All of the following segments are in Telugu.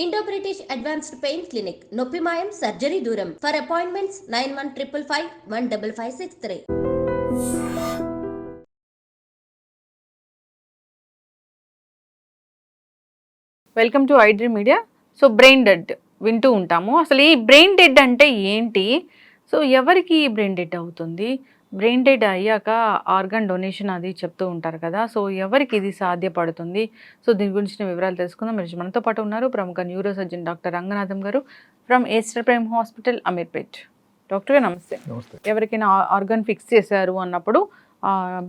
Indo British advanced pain clinic నొప్పి మాయం సర్జరీ దూరం for appointments 9155515563. Welcome to iDream media. So brain dead వింటూ ఉంటాము. అసలు ఈ బ్రెయిన్ డెడ్ అంటే ఏంటి? సో ఎవరికి ఈ బ్రెయిన్ డెడ్ అవుతుంది? బ్రెయిన్ డెడ్ అయ్యాక ఆర్గన్ డొనేషన్ అది చెప్తూ ఉంటారు కదా. సో ఎవరికి ఇది సాధ్యపడుతుంది? సో దీని గురించిన వివరాలు తెలుసుకుందాం. మీరు మనతో పాటు ఉన్నారు ప్రముఖ న్యూరో సర్జన్ డాక్టర్ రంగనాథం గారు from Aster prime hospital, Ameerpet. Doctor గారు నమస్తే. ఎవరికైనా ఆర్గన్ ఫిక్స్ చేశారు అన్నప్పుడు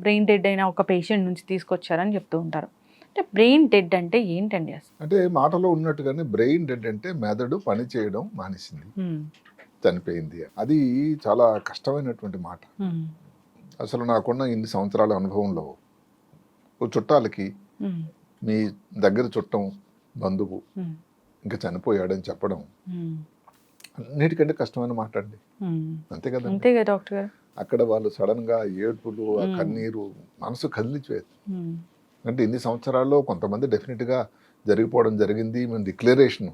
బ్రెయిన్ డెడ్ అయిన ఒక పేషెంట్ నుంచి తీసుకొచ్చారని చెప్తూ ఉంటారు. అంటే బ్రెయిన్ డెడ్ అంటే ఏంటండి అసలు? అంటే మాటలో ఉన్నట్టుగానే బ్రెయిన్ డెడ్ అంటే మెదడు పని చేయడం మానేసింది, చనిపోయింది. అది చాలా కష్టమైనటువంటి మాట. అసలు నాకున్న ఇన్ని సంవత్సరాల అనుభవంలో ఓ చుట్టాలకి మీ దగ్గర చుట్టం బంధువు ఇంకా చనిపోయాడని చెప్పడం అన్నిటికంటే కష్టమైన మాట అండి. అంతే కదా, అంతే కదా డాక్టర్ గారు. అక్కడ వాళ్ళు సడన్ గా ఏడుపులు, ఆ కన్నీరు మనసు కదిలిచిపోయేది. అంటే ఇన్ని సంవత్సరాల్లో కొంతమంది డెఫినెట్గా జరిగిపోవడం జరిగింది. మేము డిక్లరేషన్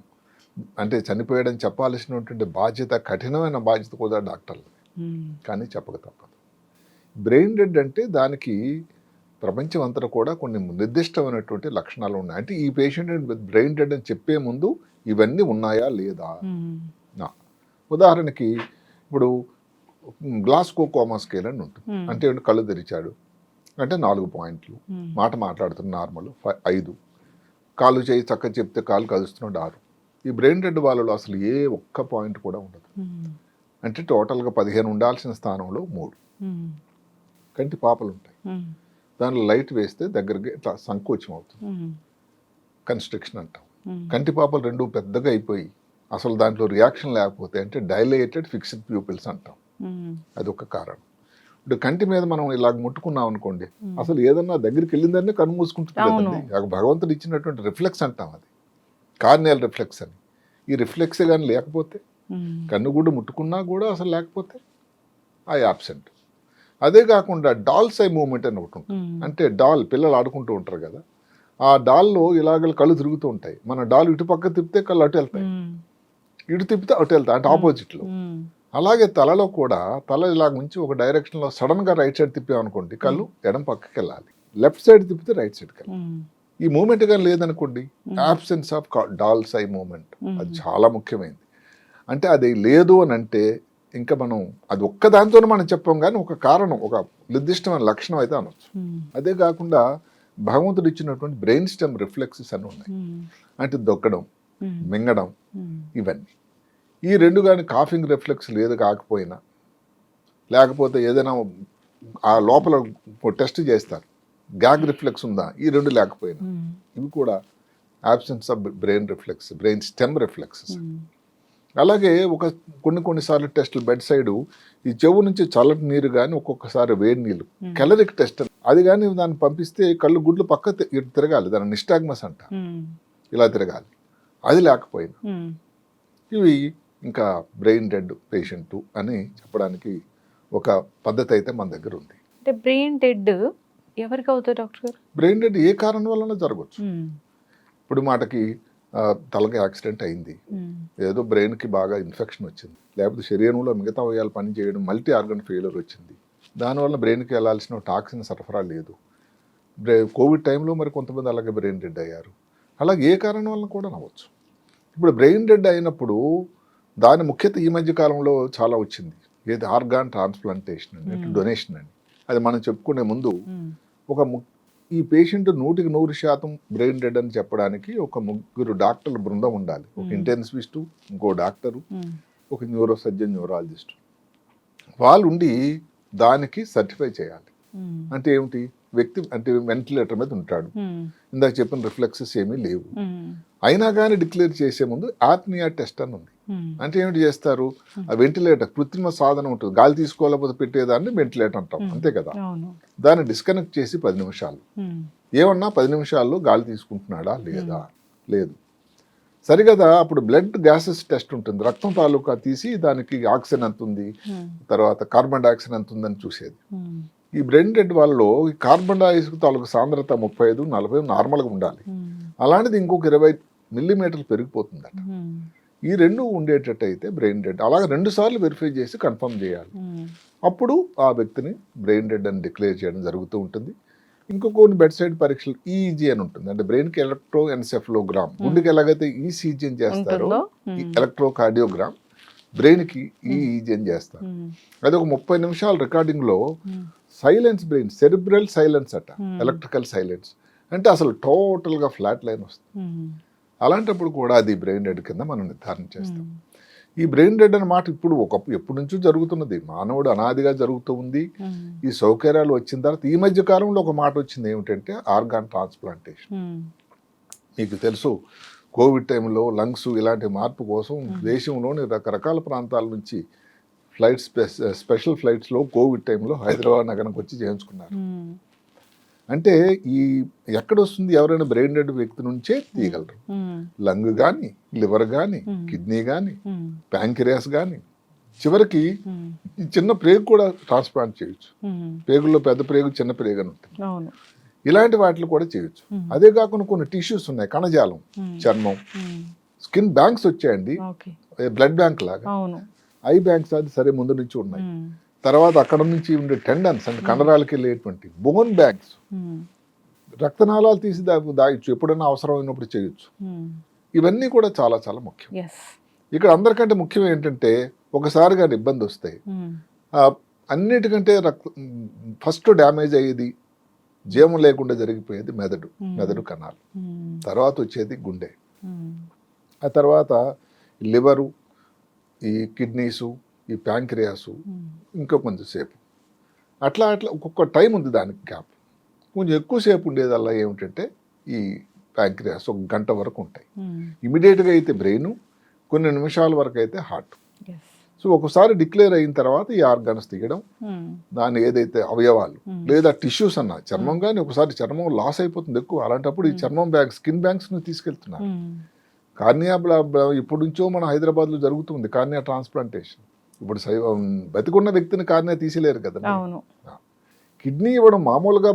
అంటే చనిపోయాడని చెప్పాల్సినటువంటి బాధ్యత, కఠినమైన బాధ్యత కూడా డాక్టర్లు, కానీ చెప్పక తప్పదు. బ్రెయిన్ డెడ్ అంటే దానికి ప్రపంచం అంతా కూడా కొన్ని నిర్దిష్టమైనటువంటి లక్షణాలు ఉన్నాయి. అంటే ఈ పేషెంట్ బ్రెయిన్ డెడ్ అని చెప్పే ముందు ఇవన్నీ ఉన్నాయా లేదా. ఉదాహరణకి ఇప్పుడు గ్లాస్కో కోమా స్కేల్ అని ఉంటుంది. అంటే కళ్ళు తెరిచాడు అంటే 4 పాయింట్లు, మాట మాట్లాడుతున్న నార్మల్ 5, కాలు చేయి చక్క చెప్తే కాలు కలుస్తున్నాడు 6. ఈ బ్రెయిన్ డెడ్ వాళ్ళలో అసలు ఏ ఒక్క పాయింట్ కూడా ఉండదు. అంటే టోటల్గా 15 ఉండాల్సిన స్థానంలో 3 కంటి పాపలు ఉంటాయి. దానిలో లైట్ వేస్తే దగ్గరగా ఇట్లా సంకోచం అవుతుంది, కన్స్ట్రక్షన్ అంటాం. కంటి పాపలు 2 పెద్దగా అయిపోయి అసలు దాంట్లో రియాక్షన్ లేకపోతే అంటే డైలేటెడ్ ఫిక్స్డ్ ప్యూపిల్స్ అంటాం. అదొక కారణం. ఇప్పుడు కంటి మీద మనం ఇలాగ ముట్టుకున్నాం అనుకోండి, అసలు ఏదన్నా దగ్గరికి వెళ్ళిందనే కన్ను మూసుకుంటుంది కదండి. భగవంతుడు ఇచ్చినటువంటి రిఫ్లెక్స్ అంటాం, అది కార్నియల్ రిఫ్లెక్స్ అని. ఈ రిఫ్లెక్స్ కానీ లేకపోతే, కన్ను గుడ్డు ముట్టుకున్నా కూడా అసలు లేకపోతే ఆ యాబ్సెంట్. అదే కాకుండా డాల్స్ ఐ మూవ్మెంట్ అని ఒకటి ఉంటుంది. అంటే డాల్ పిల్లలు ఆడుకుంటూ ఉంటారు కదా, ఆ డాల్లో ఇలాగ కళ్ళు తిరుగుతూ ఉంటాయి. మన డాల్ ఇటు పక్క తిప్పితే కళ్ళు అటు వెళ్తాయి, ఇటు తిప్పితే అటు వెళ్తాయి, అంటే ఆపోజిట్లో. అలాగే తలలో కూడా తల ఇలా ఉంచి ఒక డైరెక్షన్లో సడన్గా రైట్ సైడ్ తిప్పామనుకోండి, కళ్ళు ఎడం పక్కకి వెళ్ళాలి. లెఫ్ట్ సైడ్ తిప్పితే రైట్ సైడ్కి వెళ్ళాలి. ఈ మూమెంట్ కానీ లేదనుకోండి, absence of doll's eye moment, అది చాలా ముఖ్యమైనది. అంటే అది లేదు అని అంటే ఇంకా మనం అది ఒక్కదానితోనే మనం చెప్పాం, కానీ ఒక కారణం, ఒక నిర్దిష్టమైన లక్షణం అయితే అనొచ్చు. అదే కాకుండా భగవంతుడు ఇచ్చినటువంటి బ్రెయిన్ స్టెమ్ రిఫ్లెక్సెస్ అని ఉన్నాయి. అంటే దొక్కడం, మింగడం, ఇవన్నీ. ఈ 2 కానీ కాఫింగ్ రిఫ్లెక్స్ లేదు కాకపోయినా, లేకపోతే ఏదైనా ఆ లోపల టెస్ట్ చేస్తారు, గ్యాగ్ రిఫ్లెక్స్ ఉందా, ఈ 2 లేకపోయినా, ఇవి కూడా absence of brain reflex, brain stem reflexes. అలాగే కొన్నిసార్లు టెస్టులు బెడ్ సైడు ఈ చెవు నుంచి చల్లటి నీరు కానీ ఒక్కొక్కసారి వేడి నీళ్ళు, కెలరిక్ టెస్ట్, అది కానీ దాన్ని పంపిస్తే కళ్ళు గుడ్లు పక్క తిరగాలి, దాన్ని నిస్టాగ్మస్ అంట, ఇలా తిరగాలి, అది లేకపోయినా, ఇవి ఇంకా బ్రెయిన్ డెడ్ పేషెంట్ అని చెప్పడానికి ఒక పద్ధతి అయితే మన దగ్గర ఉంది. అంటే బ్రెయిన్ డెడ్ ఎవరికి అవుతుంది డాక్టర్ గారు? బ్రెయిన్ డెడ్ ఏ కారణం వలన జరగవచ్చు. ఇప్పుడు మాటకి తలకి యాక్సిడెంట్ అయింది, ఏదో బ్రెయిన్కి బాగా ఇన్ఫెక్షన్ వచ్చింది, లేకపోతే శరీరంలో మిగతా అవయవాలు పని చేయడం, మల్టీ ఆర్గన్ ఫెయిల్యూర్ వచ్చింది, దానివల్ల బ్రెయిన్కి వెళ్ళాల్సిన టాక్సిన్ సరఫరా లేదు. కోవిడ్ టైంలో మరి కొంతమంది అలాగే బ్రెయిన్ డెడ్ అయ్యారు. అలాగే ఏ కారణం వలన కూడా అవ్వచ్చు. ఇప్పుడు బ్రెయిన్ డెడ్ అయినప్పుడు దాని ముఖ్యత ఈ మధ్య కాలంలో చాలా వచ్చింది, ఏది ఆర్గాన్ ట్రాన్స్ప్లాంటేషన్ అని, డొనేషన్ అని. అది మనం చెప్పుకునే ముందు ఈ పేషెంట్ 100% బ్రెయిన్ డెడ్ అని చెప్పడానికి ఒక 3 డాక్టర్ల బృందం ఉండాలి. ఒక ఇంటెన్సివిస్టు, ఇంకో డాక్టరు, ఒక న్యూరో సర్జన్, న్యూరాలజిస్టు. వాళ్ళు ఉండి దానికి సర్టిఫై చేయాలి. అంటే ఏమిటి, వ్యక్తి అంటే వెంటిలేటర్ మీద ఉంటాడు, ఇందాక చెప్పిన రిఫ్లెక్సెస్ ఏమీ లేవు, అయినా కానీ డిక్లేర్ చేసే ముందు ఆప్నియా టెస్ట్ అని ఉంది. అంటే ఏమిటి చేస్తారు, ఆ వెంటిలేటర్ కృత్రిమ సాధనం ఉంటుంది, గాలి తీసుకోలేకపోతే పెట్టేదాన్ని వెంటిలేటర్ అంటాం, అంతే కదా. దాన్ని డిస్కనెక్ట్ చేసి 10 నిమిషాలు, ఏమన్నా 10 నిమిషాల్లో గాలి తీసుకుంటున్నాడా లేదా, లేదు, సరిగదా. అప్పుడు బ్లడ్ గ్యాసెస్ టెస్ట్ ఉంటుంది, రక్తం తాలూకా తీసి దానికి ఆక్సిజన్ ఎంత ఉంది, తర్వాత కార్బన్ డైఆక్సైడ్ ఎంత ఉందని చూసేది. ఈ బ్రెయిన్ డెడ్ వాళ్ళలో ఈ కార్బన్ డైఆక్సైడ్ తాలూకు సాంద్రత 35-40 నార్మల్గా ఉండాలి. అలాంటిది ఇంకొక మిల్లీమీటర్లు పెరిగిపోతుందట. ఈ రెండు ఉండేటట్టు అయితే బ్రెయిన్ డెడ్. అలాగే 2 సార్లు వెరిఫై చేసి కన్ఫర్మ్ చేయాలి. అప్పుడు ఆ వ్యక్తిని బ్రెయిన్ డెడ్ అని డిక్లేర్ చేయడం జరుగుతూ ఉంటుంది. ఇంకో కొన్ని బెడ్ సైడ్ పరీక్షలు ఈఈజీ అని ఉంటుంది. అంటే బ్రెయిన్కి ఎలక్ట్రో ఎన్సెఫలోగ్రామ్, గుండెకి ఎలాగైతే ఈసీజీ అని చేస్తారో ఎలక్ట్రోకార్డియోగ్రామ్, బ్రెయిన్కి ఈఈజీ అని చేస్తారు. అది ఒక 30 నిమిషాల రికార్డింగ్లో సైలెన్స్ బ్రెయిన్, సెరిబ్రల్ సైలెన్స్ అట, ఎలక్ట్రికల్ సైలెన్స్ అంటే అసలు టోటల్గా ఫ్లాట్ లైన్ వస్తుంది. అలాంటప్పుడు కూడా అది బ్రెయిన్ డెడ్ కింద మనం నిర్ధారణ చేస్తాం. ఈ బ్రెయిన్ డెడ్ అనే మాట ఇప్పుడు ఎప్పటి నుంచో జరుగుతున్నది, మానవుడు అనాదిగా జరుగుతూ ఉంది. ఈ సౌకర్యాలు వచ్చిన తర్వాత ఈ మధ్య కాలంలో ఒక మాట వచ్చింది ఏమిటంటే ఆర్గాన్ ట్రాన్స్ప్లాంటేషన్. మీకు తెలుసు కోవిడ్ టైంలో లంగ్స్ ఇలాంటి మార్పు కోసం దేశంలోని రకరకాల ప్రాంతాల నుంచి ఫ్లైట్స్, స్పెషల్ ఫ్లైట్స్లో కోవిడ్ టైంలో హైదరాబాద్ నగరానికి వచ్చి చేయించుకున్నారు. అంటే ఈ ఎక్కడ వస్తుంది, ఎవరైనా బ్రెయిన్ డెడ్ వ్యక్తి నుంచే తీయగలరు. లంగ్ కానీ, లివర్ కానీ, కిడ్నీ కానీ, ప్యాంక్రియాస్ కానీ, చివరికి చిన్న ప్రేగు కూడా ట్రాన్స్ప్లాంట్ చేయొచ్చు. ప్రేగుల్లో పెద్ద ప్రేగు, చిన్న ప్రేగు అని ఉంటుంది. ఇలాంటి వాటిని కూడా చేయొచ్చు. అదే కాకుండా కొన్ని టిష్యూస్ ఉన్నాయి, కణజాలం, చర్మం, స్కిన్ బ్యాంక్స్ వచ్చాయండి, బ్లడ్ బ్యాంక్ లాగా. ఐ బ్యాంక్స్ అది సరే ముందు నుంచి ఉన్నాయి. తర్వాత అక్కడ నుంచి ఉండే టెండన్స్ అంటే కండరాలకి వెళ్ళేటువంటి బోన్ బ్యాంక్స్, రక్తనాళాలు తీసి దాయొచ్చు, ఎప్పుడైనా అవసరం అయినప్పుడు చేయొచ్చు. ఇవన్నీ కూడా చాలా చాలా ముఖ్యం. ఇక్కడ అందరికంటే ముఖ్యం ఏంటంటే ఒకసారి కానీ ఇబ్బంది వస్తే అన్నిటికంటే ఫస్ట్ డ్యామేజ్ అయ్యేది, జీవం లేకుండా జరిగిపోయేది మెదడు కణాలు. తర్వాత వచ్చేది గుండె, ఆ తర్వాత లివరు, ఈ కిడ్నీసు, ఈ ప్యాంక్రియాసు, ఇంకా కొంచెంసేపు అట్లా ఒక్కొక్క టైం ఉంది దానికి గ్యాప్. కొంచెం ఎక్కువసేపు ఉండేదల్లా ఏమిటంటే ఈ ప్యాంక్రియాస్ 1 గంట వరకు ఉంటాయి. ఇమీడియట్గా అయితే బ్రెయిన్, కొన్ని నిమిషాల వరకు అయితే హార్ట్. సో ఒకసారి డిక్లేర్ అయిన తర్వాత ఈ ఆర్గాన్స్ తీయడం, దాని ఏదైతే అవయవాలు లేదా టిష్యూస్ అన్న చర్మం కానీ ఒకసారి చర్మం లాస్ అయిపోతుంది ఎక్కువ, అలాంటప్పుడు ఈ చర్మం బ్యాంక్, స్కిన్ బ్యాంక్స్ని తీసుకెళ్తున్నారు. కార్నియా ఇప్పటి నుంచో మన హైదరాబాద్లో జరుగుతుంది కార్నియా ట్రాన్స్ప్లాంటేషన్. ఇప్పుడు బతికున్న వ్యక్తిని కార్నియా తీసేలేరు కదా. కిడ్నీ ఇవ్వడం మామూలుగా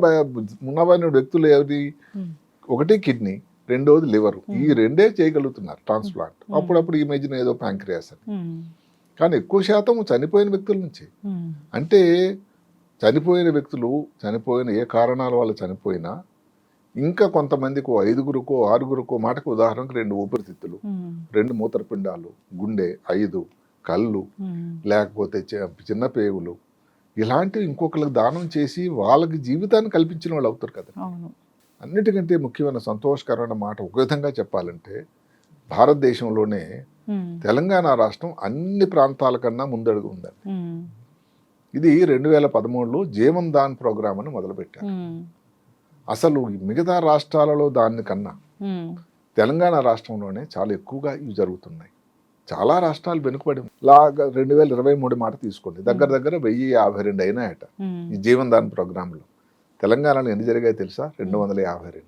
ఉన్నవారి వ్యక్తులు ఏది, ఒకటి కిడ్నీ, రెండోది లివరు, ఈ రెండే చేయగలుగుతున్నారు ట్రాన్స్ప్లాంట్. అప్పుడప్పుడు ఈ మధ్యన ఏదో ప్యాంక్రియాస్ అని. కానీ ఎక్కువ శాతం చనిపోయిన వ్యక్తుల నుంచి. అంటే చనిపోయిన వ్యక్తులు, చనిపోయిన ఏ కారణాల వల్ల చనిపోయినా, ఇంకా కొంతమందికి 5గురికో 6గురికో, మాటకు ఉదాహరణకు 2 ఊపిరితిత్తులు, 2 మూత్రపిండాలు, గుండె, 5 కళ్ళు, లేకపోతే చిన్న పేగులు, ఇలాంటివి ఇంకొకరికి దానం చేసి వాళ్ళకి జీవితాన్ని కల్పించిన వాళ్ళు అవుతారు కదా. అన్నిటికంటే ముఖ్యమైన సంతోషకరమైన మాట ఒక విధంగా చెప్పాలంటే, భారతదేశంలోనే తెలంగాణ రాష్ట్రం అన్ని ప్రాంతాల కన్నా ముందడుగు ఉందండి. ఇది 2013లో జీవన్ దాన్ ప్రోగ్రామ్ అని మొదలుపెట్టారు. అసలు మిగతా రాష్ట్రాలలో దానికన్నా తెలంగాణ రాష్ట్రంలోనే చాలా ఎక్కువగా ఇవి జరుగుతున్నాయి. చాలా రాష్ట్రాలు వెనుకబడి లాగా 2023 మాట తీసుకోండి, దగ్గర 1052 అయినాయట ఈ జీవన్ దాన్ ప్రోగ్రాంలో. తెలంగాణలో ఎన్ని జరిగాయి తెలుసా? 252.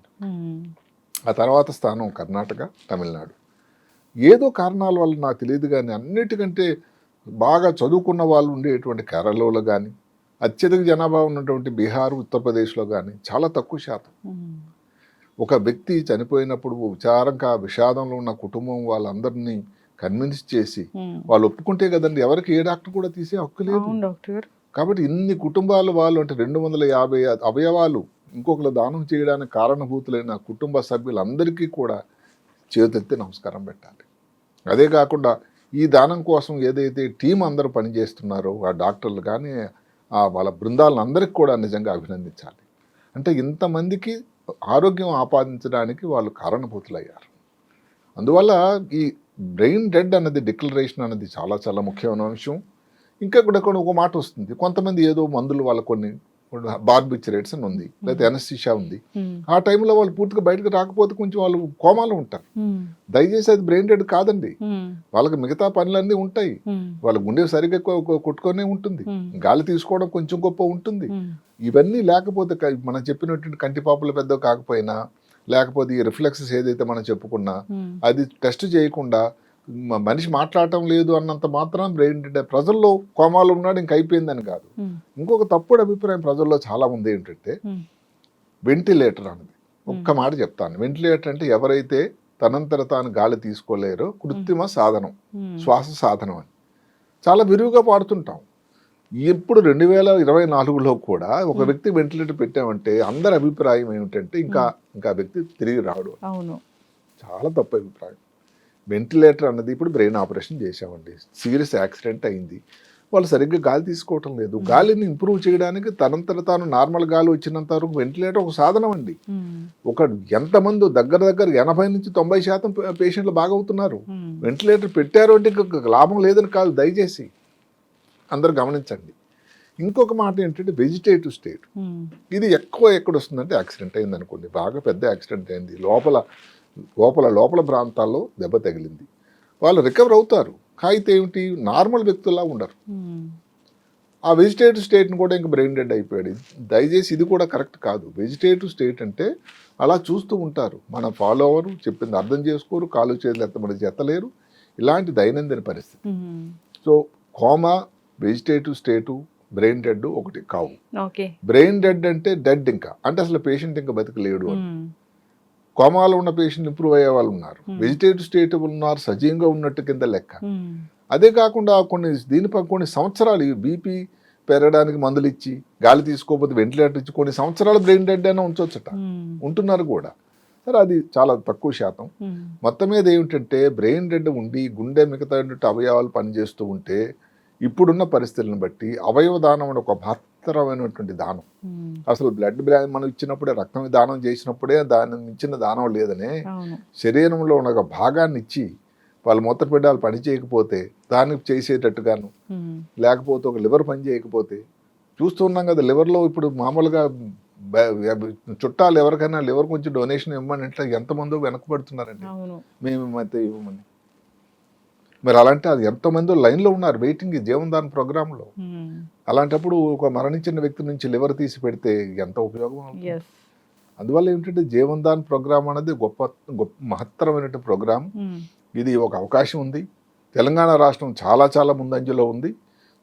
ఆ తర్వాత స్థానం కర్ణాటక, తమిళనాడు. ఏదో కారణాల వల్ల నాకు తెలియదు కానీ అన్నిటికంటే బాగా చదువుకున్న వాళ్ళు ఉండేటువంటి కేరళలో కానీ, అత్యధిక జనాభా ఉన్నటువంటి బీహార్, ఉత్తరప్రదేశ్లో కానీ చాలా తక్కువ శాతం. ఒక వ్యక్తి చనిపోయినప్పుడు విషాదంలో ఉన్న కుటుంబం వాళ్ళందరినీ కన్విన్స్ చేసి వాళ్ళు ఒప్పుకుంటే కదండి, ఎవరికి ఏ డాక్టర్ కూడా తీసే హక్కు లేదు. కాబట్టి ఇన్ని కుటుంబాలు వాళ్ళు అంటే 250 అవయవాలు ఇంకొకరు దానం చేయడానికి కారణభూతులైన కుటుంబ సభ్యులందరికీ కూడా చేతులెత్తి నమస్కారం పెట్టాలి. అదే కాకుండా ఈ దానం కోసం ఏదైతే టీం అందరూ పనిచేస్తున్నారో ఆ డాక్టర్లు కానీ వాళ్ళ బృందాలందరికీ కూడా నిజంగా అభినందించాలి. అంటే ఇంతమందికి ఆరోగ్యం ఆపాదించడానికి వాళ్ళు కారణభూతులయ్యారు. అందువల్ల ఈ బ్రెయిన్ డెడ్ అన్నది డిక్లరేషన్ అన్నది చాలా చాలా ముఖ్యమైన విషయం. ఇంకా కూడా ఒక మాట వస్తుంది, కొంతమంది ఏదో మందులు వాళ్ళ కొన్ని బార్బిచరేట్స్ అని ఉంది, లేకపోతే ఎనస్థీషియా ఉంది, ఆ టైంలో వాళ్ళు పూర్తిగా బయటకు రాకపోతే కొంచెం వాళ్ళు కోమాలో ఉంటారు. దయచేసి అది బ్రెయిన్ డెడ్ కాదండి, వాళ్ళకి మిగతా పనులన్నీ ఉంటాయి, వాళ్ళ గుండె సరిగ్గా కొట్టుకొనే ఉంటుంది, గాలి తీసుకోవడం కొంచెం గొప్ప ఉంటుంది. ఇవన్నీ లేకపోతే మనం చెప్పినటువంటి కంటిపాపులు పెద్ద కాకపోయినా, లేకపోతే ఈ రిఫ్లెక్సెస్ ఏదైతే మనం చెప్పుకున్నా అది టెస్ట్ చేయకుండా మనిషి మాట్లాడటం లేదు అన్నంత మాత్రం బ్రెయిన్ డెడ్, ప్రజల్లో కోమాలో ఉన్నాడు ఇంక అయిపోయిందని కాదు. ఇంకొక తప్పుడు అభిప్రాయం ప్రజల్లో చాలా ఉంది ఏంటంటే వెంటిలేటర్ అన్నది. ఒక్క మాట చెప్తాను, వెంటిలేటర్ అంటే ఎవరైతే తనంతట తాను గాలి తీసుకోలేరో కృత్రిమ సాధనం, శ్వాస సాధనం అని చాలా విరివిగా పాడుతుంటాం. ఇప్పుడు 2024లో కూడా ఒక వ్యక్తి వెంటిలేటర్ పెట్టామంటే అందరి అభిప్రాయం ఏమిటంటే ఇంకా వ్యక్తి తిరిగి రాడు. అవును, చాలా తప్పు అభిప్రాయం. వెంటిలేటర్ అన్నది ఇప్పుడు బ్రెయిన్ ఆపరేషన్ చేశామండి, సీరియస్ యాక్సిడెంట్ అయింది, వాళ్ళు సరిగ్గా గాలి తీసుకోవటం లేదు. గాలిని ఇంప్రూవ్ చేయడానికి తనంతట తాను నార్మల్ గాలి వచ్చినంత వరకు వెంటిలేటర్ ఒక సాధనం అండి. ఒక ఎంతమంది దగ్గర 80 నుంచి 90% పేషెంట్లు బాగవుతున్నారు. వెంటిలేటర్ పెట్టారు అంటే లాభం లేదని కాదు, దయచేసి అందరూ గమనించండి. ఇంకొక మాట ఏంటంటే వెజిటేటివ్ స్టేట్, ఇది ఎక్కడ వస్తుందంటే యాక్సిడెంట్ అయింది అనుకోండి, బాగా పెద్ద యాక్సిడెంట్ అయింది, లోపల ప్రాంతాల్లో దెబ్బ తగిలింది, వాళ్ళు రికవర్ అవుతారు. అయితే ఏమిటి, నార్మల్ వ్యక్తుల్లా ఉండరు. ఆ వెజిటేటివ్ స్టేట్ని కూడా ఇంకా బ్రెయిన్ డెడ్ అయిపోయాడు. దయచేసి ఇది కూడా కరెక్ట్ కాదు. వెజిటేటివ్ స్టేట్ అంటే అలా చూస్తూ ఉంటారు, మన ఫాలో అవ్వరు, చెప్పింది అర్థం చేసుకోరు, కాలు చేతులు ఎత్తమని ఎత్తలేరు, ఇలాంటి దైనందిన పరిస్థితి. సో కోమా, వెజిటేటివ్ స్టేటు, బ్రెయిన్ డెడ్ ఒకటి కావు. బ్రెయిన్ డెడ్ అంటే డెడ్ ఇంకా అంటే అసలు పేషెంట్ ఇంకా బతికలేడు అని. కోమాలో ఉన్న పేషెంట్ ఇంప్రూవ్ అయ్యే వాళ్ళు ఉన్నారు, వెజిటేటివ్ స్టేట్ ఉన్నారు, సజీవంగా ఉన్నట్టు కింద లెక్క. అదే కాకుండా కొన్ని సంవత్సరాలు బీపీ పెరగడానికి మందులు ఇచ్చి గాలి తీసుకోకపోతే వెంటిలేటర్ ఇచ్చి కొన్ని సంవత్సరాలు బ్రెయిన్ డెడ్ అయినా ఉంచవచ్చట, ఉంటున్నారు కూడా. సరే అది చాలా తక్కువ శాతం. మొత్తం మీద ఏమిటంటే బ్రెయిన్ డెడ్ ఉండి గుండె మిగతా అవయవాలు పనిచేస్తూ ఉంటే ఇప్పుడున్న పరిస్థితులను బట్టి అవయవ దానం అనే ఒక మహత్తరమైనటువంటి దానం. అసలు బ్లడ్ మనం ఇచ్చినప్పుడే, రక్తం దానం చేసినప్పుడే దాని ఇచ్చిన దానం లేదనే శరీరంలో ఉన్న ఒక భాగాన్ని ఇచ్చి వాళ్ళు మూత్రపిండాలు పని చేయకపోతే దానికి చేసేటట్టుగాను, లేకపోతే ఒక లివర్ పని చేయకపోతే చూస్తున్నాం కదా. లివర్లో ఇప్పుడు మామూలుగా చుట్టాలు ఎవరికైనా లివర్ కొంచెం డొనేషన్ ఇవ్వమని అంటే ఎంతమందో వెనకబడుతున్నారండి, మేము అయితే ఇవ్వమని. మరి అలాంటి అది ఎంతోమంది లైన్లో ఉన్నారు వెయిటింగ్ జీవనదాన్ ప్రోగ్రాంలో. అలాంటప్పుడు ఒక మరణించిన వ్యక్తి నుంచి లివర్ తీసి పెడితే ఎంత ఉపయోగం అవుతుంది. అందువల్ల ఏమిటంటే జీవనదాన్ ప్రోగ్రాం అనేది గొప్ప మహత్తరమైనటువంటి ప్రోగ్రాం. ఇది ఒక అవకాశం ఉంది. తెలంగాణ రాష్ట్రం చాలా ముందంజలో ఉంది,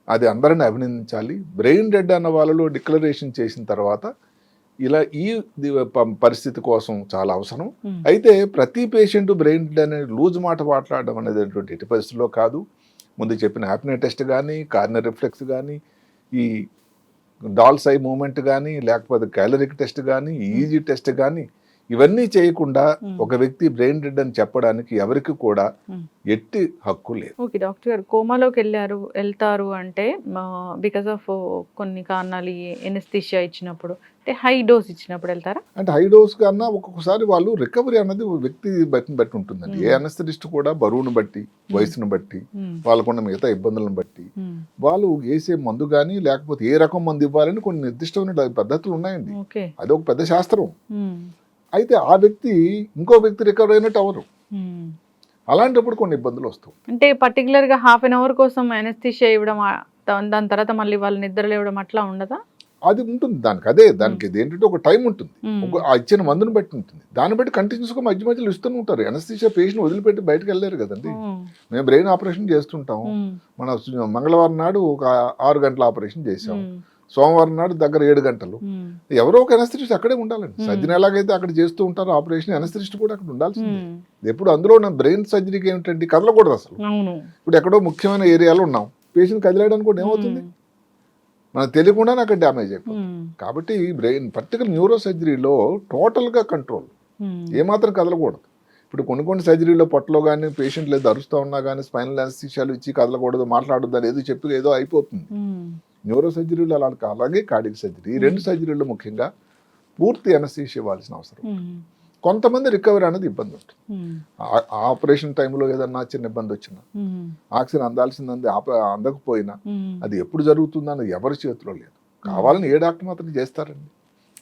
అది అందరిని అభినందించాలి. బ్రెయిన్ డెడ్ అన్న వాళ్ళలో డిక్లరేషన్ చేసిన తర్వాత ఇలా ఈ పరిస్థితి కోసం చాలా అవసరం. అయితే ప్రతి పేషెంట్ బ్రెయిన్ డెడ్ అనే లూజ్ మాట మాట్లాడడం అనేది ఎట్టి పరిస్థితుల్లో కాదు. ముందు చెప్పిన హ్యాపీనే టెస్ట్ కానీ, కార్నర్ రిఫ్లెక్స్ కానీ, ఈ డాల్స్ ఐ మూమెంట్ కానీ, లేకపోతే క్యాలరిక్ టెస్ట్ కానీ, ఈజీ టెస్ట్ కానీ, ఇవన్నీ చేయకుండా ఒక వ్యక్తి బ్రెయిన్ డెడ్ అని చెప్పడానికి ఎవరికి కూడా ఎట్టి హక్కు లేదు. ఓకే డాక్టర్ గారు, కోమాలోకి వెళ్తారు అంటే బికాస్ ఆఫ్ కొన్ని కారణాలు, ఎనస్థీషియా ఇచ్చినప్పుడు అంటే హై డోస్ ఇచ్చినప్పుడు వెళ్తారా? అంటే హై డోస్ కన్నా ఒక్కొక్కసారి వాళ్ళు రికవరీ అన్నది వ్యక్తి బట్టి ఉంటుందండి. ఏ అనస్థిస్ట్ కూడా బరువును బట్టి, వయసును బట్టి, వాళ్ళకున్న మిగతా ఇబ్బందులను బట్టి వాళ్ళు వేసే మందు కానీ లేకపోతే ఏ రకం మందు ఇవ్వాలని కొన్ని నిర్దిష్టమైన పద్ధతులు ఉన్నాయండి. అది ఒక పెద్ద శాస్త్రం. అయితే ఆ వ్యక్తి ఇంకో వ్యక్తి రికవర్ అయినట్టు అవరు. అలాంటప్పుడు కొన్ని ఇబ్బందులు వస్తాయి. అంటే పర్టికులర్ గా హాఫ్ అన్ అవర్ కోసం ఎనస్థీషియా ఇవ్వడం, దాని తర్వాత మళ్ళీ వాళ్ళు నిద్ర లేవడం అట్లా ఉండదా? అది ఉంటుంది దానికి ఏంటంటే ఒక టైం ఉంటుంది, ఆ ఇచ్చిన మందుని బట్టి ఉంటుంది. దాన్ని బట్టి కంటిన్యూస్ గా మధ్యలో ఇస్తూనే ఉంటారు. ఎనస్థీషియా పేషెంట్ వదిలిపెట్టి బయటకు వెళ్ళలేరు కదండి. మేము బ్రెయిన్ ఆపరేషన్ చేస్తుంటాం. మన మంగళవారం నాడు ఒక 6 గంటల ఆపరేషన్ చేసాం, సోమవారం నాడు దగ్గర 7 గంటలు. ఎవరో ఒక ఎనస్థిస్ట్ అక్కడే ఉండాలండి. సర్జన్ ఎలాగైతే అక్కడ చేస్తూ ఉంటారో ఆపరేషన్, ఎనస్థిస్ట్ కూడా అక్కడ ఉండాల్సిందే. ఎప్పుడు అందులో ఉన్న బ్రెయిన్ సర్జరీకి ఏమిటండి, కదలకూడదు అసలు. ఇప్పుడు ఎక్కడో ముఖ్యమైన ఏరియాలో ఉన్నాం, పేషెంట్ కదిలేయడానికి కూడా ఏమవుతుంది, మనకు తెలియకుండానే అక్కడ డ్యామేజ్ అయిపోతుంది. కాబట్టి బ్రెయిన్ పర్టికులర్ న్యూరో సర్జరీలో టోటల్గా కంట్రోల్, ఏమాత్రం కదలకూడదు. ఇప్పుడు కొన్ని సర్జరీలో పొట్టలో కానీ పేషెంట్లు ఏదో అరుస్తూ ఉన్నా కానీ స్పైనల్ అనస్థీషియాలు ఇచ్చి కదలకూడదు, మాట్లాడొద్దు అని ఏదో చెప్పి ఏదో అయిపోతుంది. న్యూరో సర్జరీలో అలాగే కార్డియక్ సర్జరీ, ఈ 2 సర్జరీలో ముఖ్యంగా పూర్తి అనస్థీషియా ఇవ్వాల్సిన అవసరం. కొంతమంది రికవరీ అనేది ఇబ్బంది ఉంటుంది. ఆపరేషన్ టైంలో ఏదన్నా చిన్న ఇబ్బంది వచ్చినా, ఆక్సిజన్ అందాల్సింది అందకపోయినా, అది ఎప్పుడు జరుగుతుందన్నది ఎవరి చేతిలో లేదు. కావాలని ఏ డాక్టర్ మాత్రం చేస్తారండి.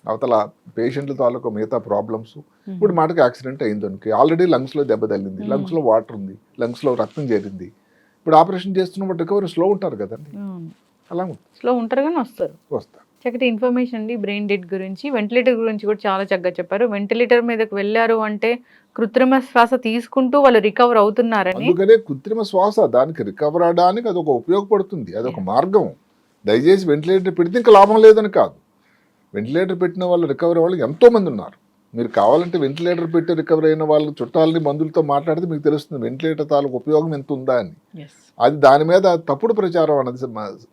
అవతల పేషెంట్ల తాలూకు మిగతా ప్రాబ్లమ్స్. ఇప్పుడు మాటకి యాక్సిడెంట్ అయిందనుకో, ఆల్రెడీ లంగ్స్లో దెబ్బ తగిలింది, లంగ్స్లో వాటర్ ఉంది, లంగ్స్లో రక్తం చేరింది. ఇప్పుడు ఆపరేషన్ చేస్తున్నప్పుడు రికవరీ స్లో ఉంటారు కదండి, అలా స్లో ఉంటారు కానీ వస్తారు. చక్కటి ఇన్ఫర్మేషన్ అండి బ్రెయిన్ డెడ్ గురించి. వెంటిలేటర్ గురించి కూడా చాలా చక్కగా చెప్పారు. వెంటిలేటర్ మీదకి వెళ్ళారు అంటే కృత్రిమ శ్వాస తీసుకుంటూ వాళ్ళు రికవర్ అవుతున్నారని. అందుకనే కృత్రిమ శ్వాస దానికి రికవర్ అవడానికి అదొక ఉపయోగపడుతుంది, అదొక మార్గం. దయచేసి వెంటిలేటర్ పెడితే ఇంకా లాభం లేదని కాదు. వెంటిలేటర్ పెట్టిన వాళ్ళు రికవరీ వాళ్ళు ఎంతోమంది ఉన్నారు. మీరు కావాలంటే వెంటిలేటర్ పెట్టి రికవర్ అయిన వాళ్ళ చుట్టాలని మందులతో మాట్లాడితే మీకు తెలుస్తుంది వెంటిలేటర్ తాలూకు ఉపయోగం ఎంత ఉందా అని. అది దాని మీద తప్పుడు ప్రచారం అన్నది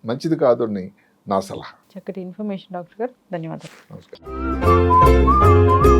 మంచిది కాదు అని నా సలహా. చక్కటి ఇన్ఫర్మేషన్ డాక్టర్ గారు, ధన్యవాదాలు. నమస్కారం.